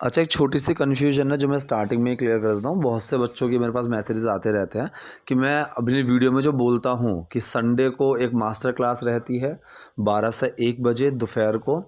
अच्छा, एक छोटी सी कन्फ्यूजन है जो मैं स्टार्टिंग में ही क्लियर कर देता हूँ। बहुत से बच्चों के मेरे पास मैसेजेस आते रहते हैं कि मैं अपनी वीडियो में जो बोलता हूँ कि संडे को एक मास्टर क्लास रहती है 12 से 1 बजे दोपहर को,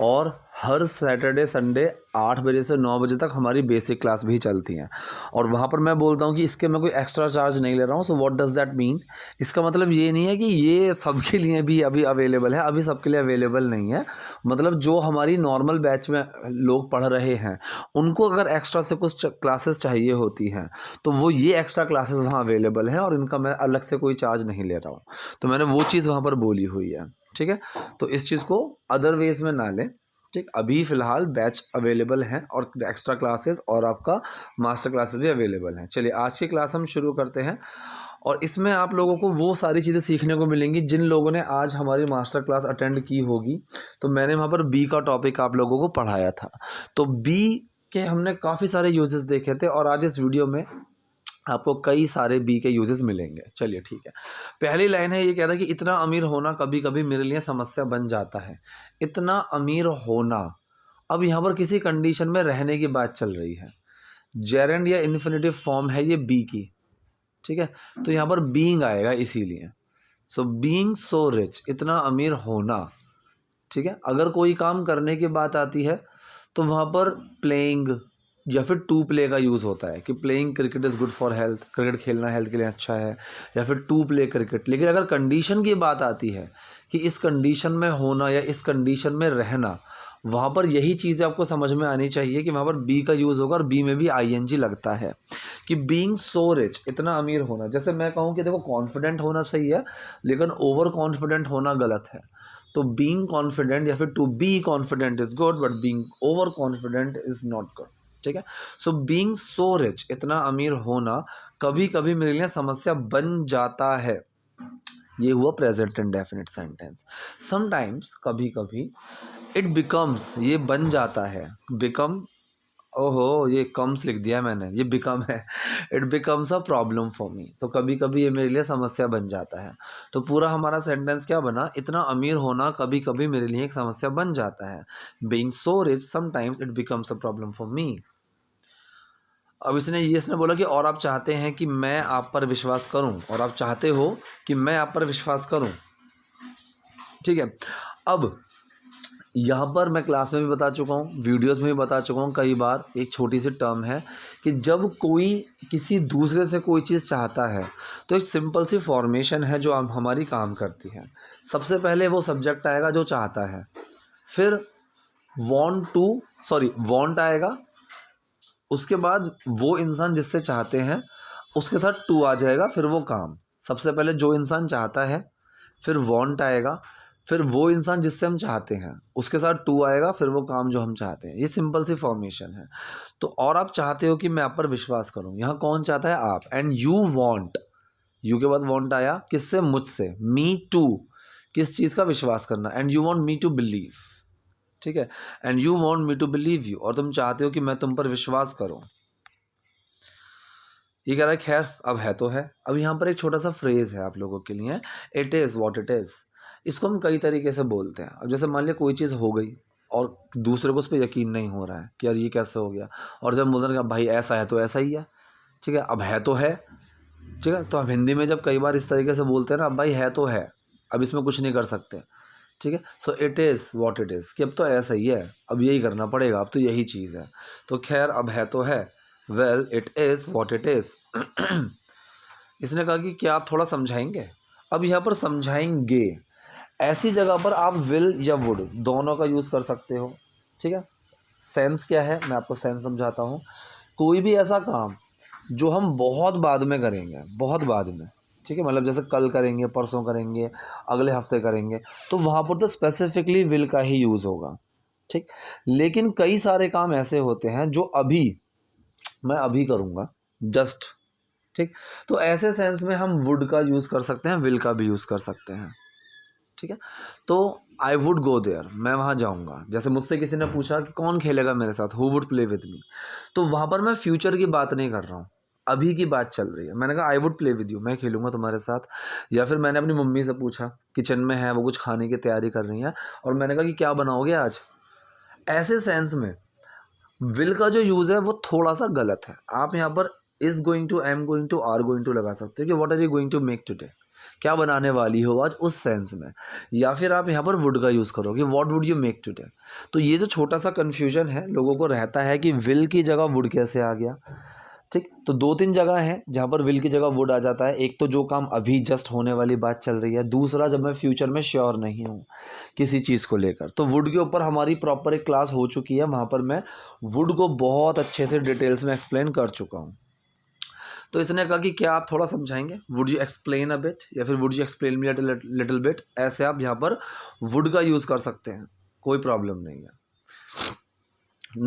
और हर सैटरडे संडे 8 बजे से 9 बजे तक हमारी बेसिक क्लास भी चलती हैं। और वहाँ पर मैं बोलता हूँ कि इसके मैं कोई एक्स्ट्रा चार्ज नहीं ले रहा हूँ। So what does that mean? इसका मतलब ये नहीं है कि ये सबके लिए भी अभी अवेलेबल है, अभी सबके लिए अवेलेबल नहीं है। मतलब जो हमारी नॉर्मल बैच में लोग पढ़ रहे हैं, उनको अगर एक्स्ट्रा से कुछ क्लासेस चाहिए होती हैं तो वो ये एक्स्ट्रा क्लासेस वहाँ अवेलेबल हैं, और इनका मैं अलग से कोई चार्ज नहीं ले रहा हूँ। तो मैंने वो चीज़ वहाँ पर बोली हुई है, ठीक है। तो इस चीज़ को अदर वेज में ना लें, ठीक। अभी फ़िलहाल बैच अवेलेबल हैं और एक्स्ट्रा क्लासेस और आपका मास्टर क्लासेस भी अवेलेबल हैं। चलिए आज की क्लास हम शुरू करते हैं, और इसमें आप लोगों को वो सारी चीज़ें सीखने को मिलेंगी जिन लोगों ने आज हमारी मास्टर क्लास अटेंड की होगी। तो मैंने वहाँ पर बी का टॉपिक आप लोगों को पढ़ाया था। तो बी के हमने काफ़ी सारे यूजेस देखे थे, और आज इस वीडियो में आपको कई सारे बी के यूजेस मिलेंगे। चलिए ठीक है। पहली लाइन है, ये कहता है कि इतना अमीर होना कभी कभी मेरे लिए समस्या बन जाता है। इतना अमीर होना, अब यहाँ पर किसी कंडीशन में रहने की बात चल रही है। जेरेंड या इन्फिनेटिव फॉर्म है ये बी की, ठीक है। तो यहाँ पर बीइंग आएगा इसीलिए। सो बीइंग सो रिच, इतना अमीर होना, ठीक है। अगर कोई काम करने की बात आती है तो वहाँ पर प्लेइंग या फिर टू प्ले का यूज़ होता है कि playing cricket is good for health, cricket खेलना हेल्थ के लिए अच्छा है, या फिर टू प्ले क्रिकेट। लेकिन अगर कंडीशन की बात आती है कि इस कंडीशन में होना या इस कंडीशन में रहना, वहाँ पर यही चीज़ें आपको समझ में आनी चाहिए कि वहाँ पर बी का यूज़ होगा, और बी में भी आईएनजी लगता है कि बीइंग सो रिच, इतना अमीर होना। जैसे मैं कहूँ कि देखो कॉन्फिडेंट होना सही है, लेकिन ओवर कॉन्फिडेंट होना गलत है। तो बीइंग कॉन्फिडेंट या फिर to be confident is good, but being over confident is not good, ठीक है। सो बीइंग सो रिच, इतना अमीर होना कभी कभी मेरे लिए समस्या बन जाता है। ये हुआ प्रेजेंट इंडेफिनिट सेंटेंस। समटाइम्स, कभी कभी, इट बिकम्स, ये बन जाता है, बिकम, ओहो ये कम्स लिख दिया मैंने, ये बिकम है। It becomes a problem for me, तो कभी कभी ये मेरे लिए समस्या बन जाता है। तो पूरा हमारा सेंटेंस क्या बना? इतना अमीर होना कभी कभी मेरे लिए एक समस्या बन जाता है। Being so rich sometimes it becomes a problem for me. अब इसने बोला कि और आप चाहते हैं कि मैं आप पर विश्वास करूं, और आप चाहते हो कि मैं आप पर विश्वास करूं, ठीक है। अब यहाँ पर मैं क्लास में भी बता चुका हूँ, वीडियोस में भी बता चुका हूँ कई बार, एक छोटी सी टर्म है कि जब कोई किसी दूसरे से कोई चीज़ चाहता है तो एक सिंपल सी फॉर्मेशन है जो हमारी काम करती है। सबसे पहले वो सब्जेक्ट आएगा जो चाहता है, फिर वांट आएगा, उसके बाद वो इंसान जिससे चाहते हैं उसके साथ टू आ जाएगा, फिर वो काम। सबसे पहले जो इंसान चाहता है, फिर वांट आएगा, फिर वो इंसान जिससे हम चाहते हैं उसके साथ टू आएगा, फिर वो काम जो हम चाहते हैं। ये सिंपल सी फॉर्मेशन है। तो और आप चाहते हो कि मैं आप पर विश्वास करूं, यहाँ कौन चाहता है? आप। एंड यू वांट, यू के बाद वांट आया, किससे? मुझसे। मी टू, किस चीज़ का? विश्वास करना। And you want me to believe, ठीक है। And you want me to believe you, और तुम चाहते हो कि मैं तुम पर विश्वास करूं। ये कह रहा है, खैर अब है तो है। अब यहाँ पर एक छोटा सा फ्रेज है आप लोगों के लिए, it is what it is. इसको हम कई तरीके से बोलते हैं। अब जैसे मान लिया कोई चीज़ हो गई और दूसरे को उस पर यकीन नहीं हो रहा है कि यार ये कैसे हो गया, और जब बोल रहे हैं भाई ऐसा है तो ऐसा ही है, ठीक है, अब है तो है, ठीक है। तो हम हिंदी में जब कई बार इस तरीके से बोलते हैं ना, अब भाई है तो है, अब इसमें कुछ नहीं कर सकते, ठीक है। So it is what it is, कि अब तो ऐसा ही है, अब यही करना पड़ेगा, अब तो यही चीज़ है। तो खैर अब है तो है, well it is what it is. इसने कहा कि क्या आप थोड़ा समझाएंगे? अब यहाँ पर समझाएंगे, ऐसी जगह पर आप विल या वुड दोनों का यूज़ कर सकते हो, ठीक है। सेंस क्या है, मैं आपको सेंस समझाता हूँ। कोई भी ऐसा काम जो हम बहुत बाद में करेंगे, बहुत बाद में, ठीक है, मतलब जैसे कल करेंगे, परसों करेंगे, अगले हफ्ते करेंगे, तो वहाँ पर तो स्पेसिफिकली विल का ही यूज़ होगा, ठीक। लेकिन कई सारे काम ऐसे होते हैं जो अभी, मैं अभी करूँगा, जस्ट, ठीक। तो ऐसे सेंस में हम वुड का यूज़ कर सकते हैं, विल का भी यूज़ कर सकते हैं, ठीक है। तो आई वुड गो देयर, मैं वहाँ जाऊँगा। जैसे मुझसे किसी ने पूछा कि कौन खेलेगा मेरे साथ, who would play with me, तो वहाँ पर मैं फ्यूचर की बात नहीं कर रहा हूँ, अभी की बात चल रही है। मैंने कहा I would play with you, मैं खेलूँगा तुम्हारे साथ। या फिर मैंने अपनी मम्मी से पूछा, किचन में है, वो कुछ खाने की तैयारी कर रही हैं, और मैंने कहा कि क्या बनाओगे आज। ऐसे सेंस में विल का जो यूज़ है वो थोड़ा सा गलत है। आप यहाँ पर is going to, am going to, are going to लगा सकते हो कि what are you going to make today, क्या बनाने वाली हो आज, उस सेंस में। या फिर आप यहाँ पर वुड का यूज़ करो कि what would you make today. तो ये जो छोटा सा कन्फ्यूजन है लोगों को रहता है कि विल की जगह वुड कैसे आ गया। ठीक, तो 2-3 जगह हैं जहाँ पर विल की जगह वुड आ जाता है। एक तो जो काम अभी जस्ट होने वाली बात चल रही है, दूसरा जब मैं फ्यूचर में श्योर नहीं हूँ किसी चीज़ को लेकर। तो वुड के ऊपर हमारी प्रॉपर एक क्लास हो चुकी है, वहाँ पर मैं वुड को बहुत अच्छे से डिटेल्स में एक्सप्लेन कर चुका हूँ। तो इसने कहा कि क्या आप थोड़ा समझाएंगे, would you explain a bit, या फिर would you explain me little bit. ऐसे आप यहाँ पर वुड का यूज़ कर सकते हैं, कोई प्रॉब्लम नहीं है।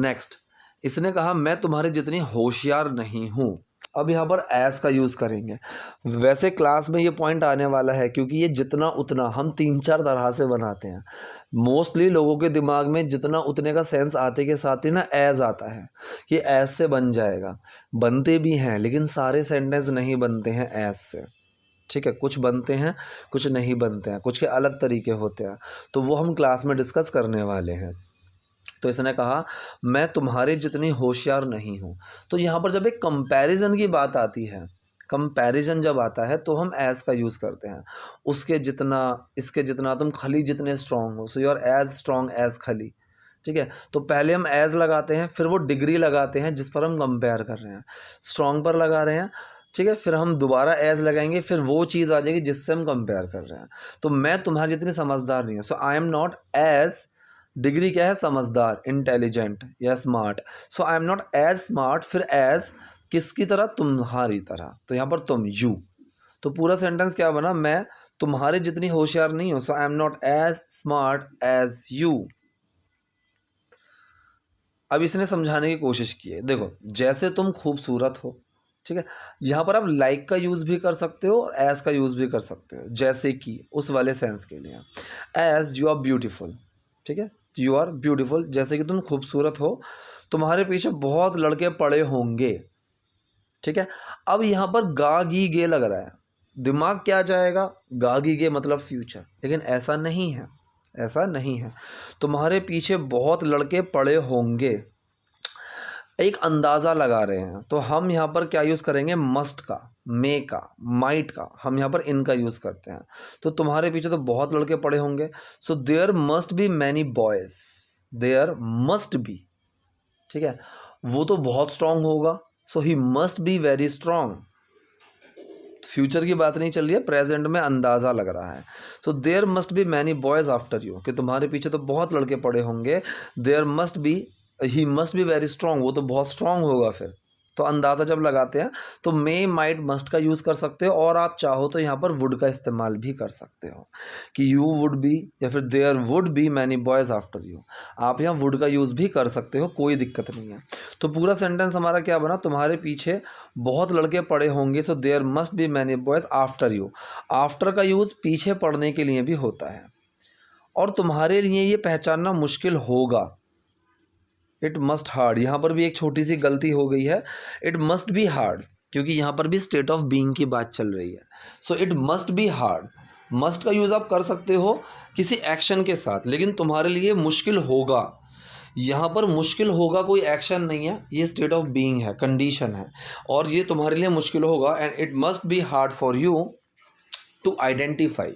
नेक्स्ट, इसने कहा मैं तुम्हारे जितनी होशियार नहीं हूँ। अब यहाँ पर एज का यूज़ करेंगे। वैसे क्लास में ये पॉइंट आने वाला है क्योंकि ये जितना उतना हम 3-4 तरह से बनाते हैं। मोस्टली लोगों के दिमाग में जितना उतने का सेंस आते के साथ ही ना एज आता है कि एज से बन जाएगा। बनते भी हैं लेकिन सारे सेंटेंस नहीं बनते हैं एज से। ठीक है, कुछ बनते हैं, कुछ नहीं बनते हैं, कुछ के अलग तरीके होते हैं। तो वो हम क्लास में डिस्कस करने वाले हैं। तो इसने कहा मैं तुम्हारे जितनी होशियार नहीं हूँ। तो यहाँ पर जब एक कंपैरिजन की बात आती है, कंपैरिजन जब आता है तो हम एज का यूज़ करते हैं। उसके जितना, इसके जितना, तुम खली जितने स्ट्रांग हो, so you are as strong as Khali. ठीक है, तो पहले हम एज लगाते हैं, फिर वो डिग्री लगाते हैं जिस पर हम कंपेयर कर रहे हैं, स्ट्रांग पर लगा रहे हैं। ठीक है, फिर हम दोबारा एज लगाएंगे, फिर वो चीज़ आ जाएगी जिससे हम कंपेयर कर रहे हैं। तो मैं तुम्हारी जितनी समझदार नहीं हूँ, so I am not as, degree क्या है, समझदार, इंटेलिजेंट या smart. So I am not as smart, फिर एज किसकी तरह, तुम्हारी तरह। तो यहाँ पर तुम, यू। तो पूरा सेंटेंस क्या बना, मैं तुम्हारे जितनी होशियार नहीं हूँ, so I am not as smart as you. अब इसने समझाने की कोशिश की है, देखो जैसे तुम खूबसूरत हो। ठीक है, यहाँ पर आप लाइक का यूज़ भी कर सकते हो और एज का यूज़ भी कर सकते हो, जैसे कि उस वाले सेंस के लिए एज यू आर ब्यूटीफुल। ठीक है, यू आर ब्यूटीफुल, जैसे कि तुम खूबसूरत हो, तुम्हारे पीछे बहुत लड़के पड़े होंगे। ठीक है, अब यहाँ पर गा गी गे लग रहा है, दिमाग क्या जाएगा, गा गी गे मतलब फ्यूचर, लेकिन ऐसा नहीं है, ऐसा नहीं है। तुम्हारे पीछे बहुत लड़के पड़े होंगे, एक अंदाज़ा लगा रहे हैं। तो हम यहाँ पर क्या यूज़ करेंगे, मस्ट का, मे का, माइट का, हम यहाँ पर इनका यूज़ करते हैं। तो तुम्हारे पीछे तो बहुत लड़के पड़े होंगे, so there must be many boys, there must be. ठीक है, वो तो बहुत स्ट्रांग होगा, so he must be very strong. Future की बात नहीं चल रही है, प्रेजेंट में अंदाज़ा लग रहा है। So there must be many boys after you, कि तुम्हारे पीछे तो बहुत लड़के पड़े होंगे। There must be, he must be very strong, वो तो बहुत स्ट्रांग होगा। फिर तो अंदाज़ा जब लगाते हैं तो मे, माइट, मस्ट का यूज़ कर सकते हो, और आप चाहो तो यहाँ पर वुड का इस्तेमाल भी कर सकते हो कि यू वुड बी, या फिर there would be many boys after you. आप यहाँ वुड का यूज़ भी कर सकते हो, कोई दिक्कत नहीं है। तो पूरा सेंटेंस हमारा क्या बना, तुम्हारे पीछे बहुत लड़के पड़े होंगे, so there must be many boys after you. After का यूज़ पीछे पड़ने के लिए भी होता है, और तुम्हारे लिए ये पहचानना मुश्किल होगा, इट मस्ट हार्ड। यहाँ पर भी एक छोटी सी गलती हो गई है, इट मस्ट बी हार्ड, क्योंकि यहाँ पर भी स्टेट ऑफ बीइंग की बात चल रही है। सो it must be hard, must का यूज़ आप कर सकते हो किसी एक्शन के साथ, लेकिन तुम्हारे लिए मुश्किल होगा। यहाँ पर मुश्किल होगा कोई एक्शन नहीं है, ये स्टेट ऑफ बीइंग है, कंडीशन है, और ये तुम्हारे लिए मुश्किल होगा। And it must be hard for you to identify,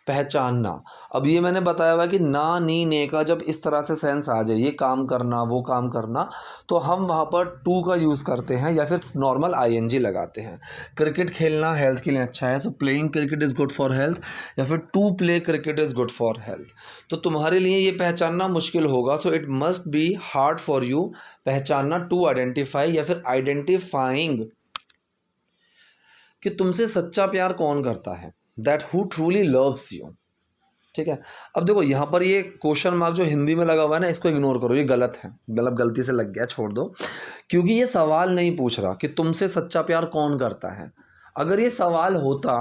पहचानना। अब ये मैंने बताया हुआ कि ना, नी, ने का जब इस तरह से सेंस आ जाए, ये काम करना, वो काम करना, तो हम वहाँ पर टू का यूज़ करते हैं या फिर नॉर्मल आईएनजी लगाते हैं। क्रिकेट खेलना हेल्थ के लिए अच्छा है, so playing cricket is good for health, या फिर to play cricket is good for health. तो तुम्हारे लिए ये पहचानना मुश्किल होगा, so it must be hard for you, पहचानना, टू आइडेंटिफाई, या फिर आइडेंटिफाइंग कि तुमसे सच्चा प्यार कौन करता है, that who truly loves you. ठीक है, अब देखो यहाँ पर ये क्वेश्चन मार्क जो हिंदी में लगा हुआ है ना, इसको इग्नोर करो, ये गलत है, मतलब गलती से लग गया, छोड़ दो, क्योंकि ये सवाल नहीं पूछ रहा कि तुमसे सच्चा प्यार कौन करता है। अगर ये सवाल होता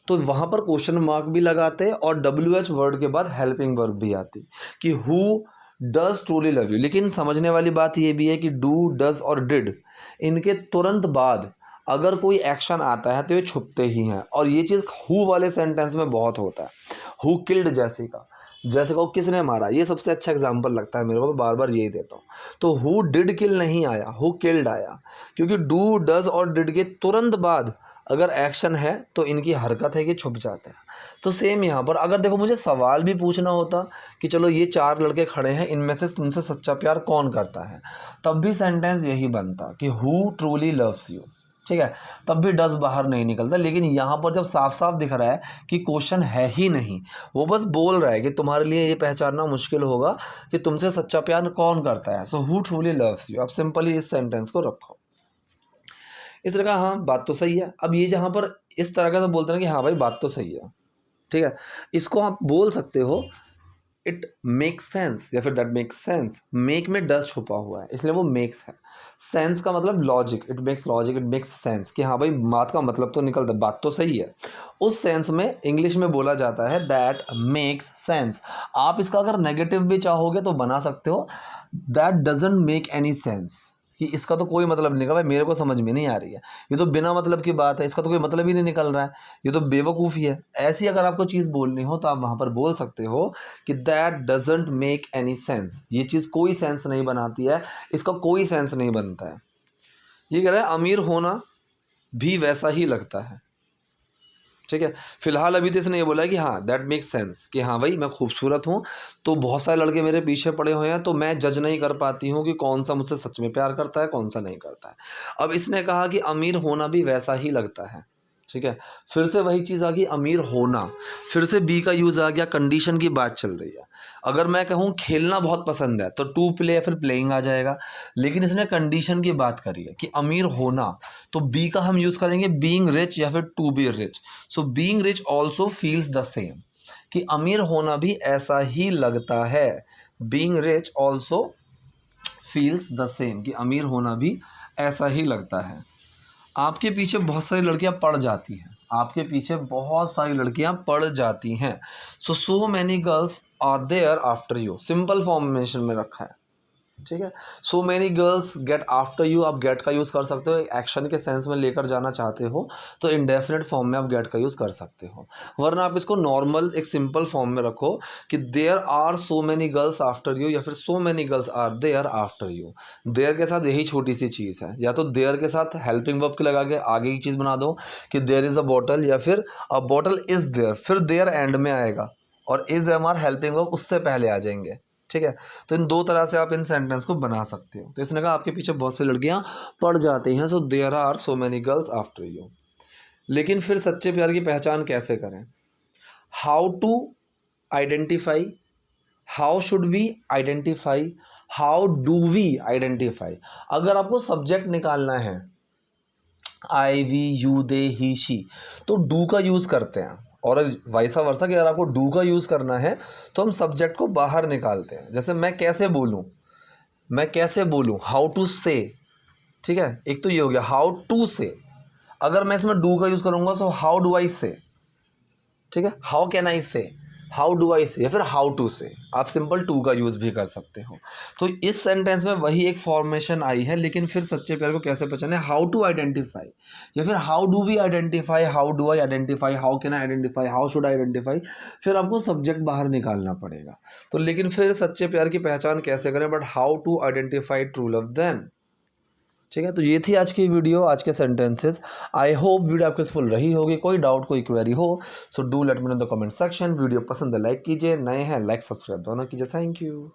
तो वहाँ पर क्वेश्चन मार्क भी लगाते और WH वर्ड के बाद हेल्पिंग वर्ब भी आती कि who does truly love you. लेकिन समझने वाली बात ये भी है कि डू, डज और डिड, इनके तुरंत बाद अगर कोई एक्शन आता है तो ये छुपते ही हैं, और ये चीज़ हु वाले सेंटेंस में बहुत होता है, हु किल्ड जैसिका। जैसे कहो किसने मारा, ये सबसे अच्छा एग्जाम्पल लगता है मेरे को, मैं बार बार यही देता हूँ। तो हु डिड किल नहीं आया, हु किल्ड आया, क्योंकि डू डज और डिड के तुरंत बाद अगर एक्शन है तो इनकी हरकत है कि छुप जाते हैं। तो सेम यहाँ पर अगर देखो मुझे सवाल भी पूछना होता कि चलो ये 4 लड़के खड़े हैं, इनमें से तुमसे सच्चा प्यार कौन करता है, तब भी सेंटेंस यही बनता कि हु ट्रूली लव्स यू, ठीक है, तब भी डज बाहर नहीं निकलता। लेकिन यहाँ पर जब साफ साफ दिख रहा है कि क्वेश्चन है ही नहीं, वो बस बोल रहा है कि तुम्हारे लिए ये पहचानना मुश्किल होगा कि तुमसे सच्चा प्यार कौन करता है, so who truly loves you. अब सिंपली इस सेंटेंस को रखो। इस तरह का, हाँ बात तो सही है। अब ये जहाँ पर इस तरह का तो बोलते हैं कि हाँ भाई बात तो सही है, ठीक है, इसको आप बोल सकते हो इट मेक्स सेंस या फिर दैट मेक्स सेंस। मेक में डस छुपा हुआ है इसलिए वो मेक्स है। सेंस का मतलब logic, it makes logic, it makes sense कि हाँ भाई बात का मतलब तो निकलता, बात तो सही है। उस सेंस में इंग्लिश में बोला जाता है दैट मेक्स सेंस। आप इसका अगर नेगेटिव भी चाहोगे तो बना सकते हो, that doesn't make any sense, कि इसका तो कोई मतलब नहीं निकला, भाई मेरे को समझ में नहीं आ रही है, ये तो बिना मतलब की बात है, इसका तो कोई मतलब ही नहीं निकल रहा है, ये तो बेवकूफ़ी है। ऐसी अगर आपको चीज़ बोलनी हो तो आप वहाँ पर बोल सकते हो कि that doesn't make any sense, ये चीज़ कोई सेंस नहीं बनाती है, इसका कोई सेंस नहीं बनता है। ये कह रहा है अमीर होना भी वैसा ही लगता है, ठीक है। फिलहाल अभी तो इसने ये बोला है कि हाँ दैट मेक्स सेंस, कि हाँ भाई मैं खूबसूरत हूँ तो बहुत सारे लड़के मेरे पीछे पड़े हुए हैं, तो मैं जज नहीं कर पाती हूँ कि कौन सा मुझसे सच में प्यार करता है कौन सा नहीं करता है। अब इसने कहा कि अमीर होना भी वैसा ही लगता है, ठीक है, फिर से वही चीज़ आ गई अमीर होना, फिर से बी का यूज़ आ गया, कंडीशन की बात चल रही है। अगर मैं कहूँ खेलना बहुत पसंद है तो टू प्ले या फिर प्लेइंग आ जाएगा, लेकिन इसने कंडीशन की बात करी है कि अमीर होना, तो बी का हम यूज़ करेंगे बीइंग रिच या फिर to be rich. So being rich also feels the same, कि अमीर होना भी ऐसा ही लगता है, being rich also feels the same, कि अमीर होना भी ऐसा ही लगता है। आपके पीछे बहुत सारी लड़कियां पड़ जाती हैं, आपके पीछे बहुत सारी लड़कियां पड़ जाती हैं। So many girls are there after you, simple formation में रखा है, ठीक है। So many girls get after you, आप गेट का यूज़ कर सकते हो, एक्शन के सेंस में लेकर जाना चाहते हो तो इंडेफिनेट फॉर्म में आप गेट का यूज़ कर सकते हो, वरना आप इसको नॉर्मल एक सिंपल फॉर्म में रखो कि there are so many girls after you, या फिर so many girls are there after you. There के साथ यही छोटी सी चीज़ है, या तो देयर के साथ हेल्पिंग वर्ब के लगा के आगे की चीज़ बना दो कि देयर इज़ अ बॉटल, या फिर अ बॉटल इज़ देयर, फिर देयर एंड में आएगा और इज़ हमारा हेल्पिंग वर्ब उससे पहले आ जाएंगे, ठीक है। तो इन दो तरह से आप इन सेंटेंस को बना सकते हो। तो इसने कहा आपके पीछे बहुत सी लड़कियां पड़ जाती हैं, so there are so many girls after you. लेकिन फिर सच्चे प्यार की पहचान कैसे करें, how to identify, how should we identify, how do we identify. अगर आपको सब्जेक्ट निकालना है I we you they he she, तो डू का यूज़ करते हैं, और वाइसा वर्सा कि अगर आपको डू का यूज़ करना है तो हम सब्जेक्ट को बाहर निकालते हैं। जैसे मैं कैसे बोलूँ, मैं कैसे बोलूँ, हाउ टू से, ठीक है, एक तो ये हो गया हाउ टू से। अगर मैं इसमें डू का यूज़ करूँगा तो हाउ डू आई से, ठीक है, हाउ कैन आई से, हाउ डू आई से, या फिर हाउ टू से। आप सिंपल टू का यूज़ भी कर सकते हो। तो इस सेंटेंस में वही एक फॉर्मेशन आई है, लेकिन फिर सच्चे प्यार को कैसे पहचाने, हाउ टू आइडेंटिफाई, या फिर how do we identify, how do I identify, how can I identify, how should I identify, फिर आपको सब्जेक्ट बाहर निकालना पड़ेगा। तो लेकिन फिर सच्चे प्यार की पहचान कैसे करें, but how to identify true love then, ठीक है। तो ये थी आज की वीडियो, आज के सेंटेंसेस। आई होप वीडियो आपको यूजफुल रही होगी। कोई डाउट कोई क्वेरी हो so do let me know in the comment section. Video पसंद है लाइक कीजिए, नए हैं लाइक सब्सक्राइब दोनों कीजिए। Thank you.